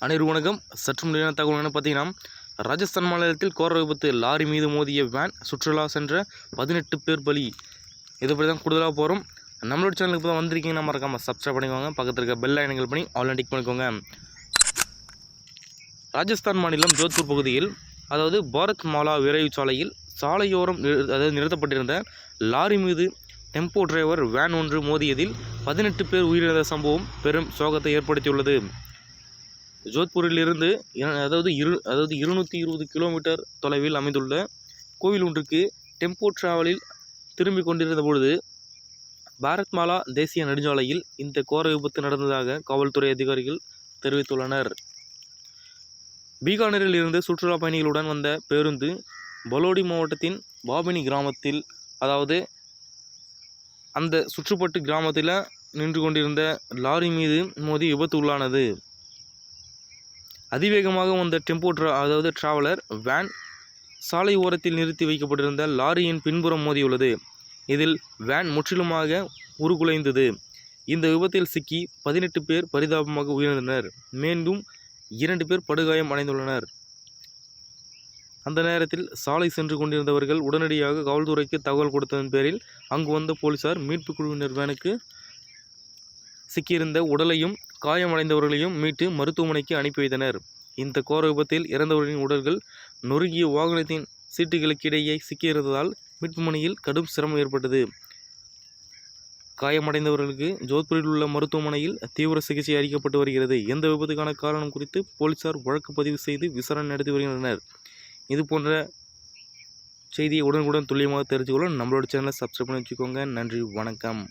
அனைவரும் வணக்கம். சற்று முன்னாடி தகவல் என்ன பார்த்தீங்கன்னா, ராஜஸ்தான் மாநிலத்தில் கோர விபத்து, லாரி மீது மோதிய வேன், சுற்றுலா சென்ற 18 பேர் பலி. இதை பற்றி தான் கூடுதலாக போகிறோம். நம்மளோட சேனலுக்கு இப்போ தான் வந்திருக்கீங்கன்னா மறக்காமல் சப்ஸ்கிரைப் பண்ணிக்கோங்க. பக்கத்தில் இருக்க பெல் ஐக்கன் பண்ணி ஆன்லைன் டிக் பண்ணிக்கோங்க. ராஜஸ்தான் மாநிலம் ஜோத்பூர் பகுதியில், அதாவது பாரத் மாலா விரைவு சாலையில் சாலையோரம் நிறுத்தப்பட்டிருந்த லாரி மீது டெம்போ டிரைவர் வேன் ஒன்று மோதியதில் 18 பேர் உயிரிழந்த சம்பவம் பெரும் சோகத்தை ஏற்படுத்தியுள்ளது. ஜோத்பூரிலிருந்து 220 கிலோமீட்டர் தொலைவில் அமைந்துள்ள கோவில் ஒன்றுக்கு டெம்போ டிராவலில் திரும்பிக் கொண்டிருந்த பொழுது பாரத் மாலா தேசிய நெடுஞ்சாலையில் இந்த கோர விபத்து நடந்ததாக காவல்துறை அதிகாரிகள் தெரிவித்துள்ளனர். பீகானரில் இருந்து சுற்றுலா பயணிகளுடன் வந்த பேருந்து பலோடி மாவட்டத்தின் பாபினி கிராமத்தில், அதாவது அந்த சுற்றுப்பட்டு கிராமத்தில் நின்று கொண்டிருந்த லாரி மீது மோதி விபத்து உள்ளானது. அதிவேகமாக வந்த டெம்போ டிராவலர் வேன் சாலை ஓரத்தில் நிறுத்தி வைக்கப்பட்டிருந்த லாரியின் பின்புறம் மோதியுள்ளது. இதில் வேன் முற்றிலுமாக உருகுலைந்தது. இந்த விபத்தில் சிக்கி 18 பேர் பரிதாபமாக உயிரிழந்தனர். மேலும் 2 பேர் படுகாயம் அடைந்துள்ளனர். அந்த நேரத்தில் சாலை சென்று கொண்டிருந்தவர்கள் உடனடியாக காவல்துறைக்கு தகவல் கொடுத்ததன் பேரில் அங்கு வந்த போலீசார் மீட்பு குழுவினர் வேனுக்கு சிக்கியிருந்த உடலையும் காயமடைந்தவர்களையும் மீட்டு மருத்துவமனைக்கு அனுப்பி வைத்தனர். இந்த கோர விபத்தில் இறந்தவர்களின் உடல்கள் நொறுங்கிய வாகனத்தின் சீட்டுகளுக்கிடையே சிக்கியிருந்ததால் மீட்பு பணியில் கடும் சிரமம் ஏற்பட்டது. காயமடைந்தவர்களுக்கு ஜோத்பூரில் உள்ள மருத்துவமனையில் தீவிர சிகிச்சை அளிக்கப்பட்டு வருகிறது. எந்த விபத்துக்கான காரணம் குறித்து போலீசார் வழக்கு பதிவு செய்து விசாரணை நடத்தி வருகின்றனர். இது போன்ற செய்தியை உடனுக்குடன் துல்லியமாக தெரிஞ்சுக்கொள்ள நம்மளோட சேனலை சப்ஸ்கிரைப் பண்ணி வச்சுக்கோங்க. நன்றி, வணக்கம்.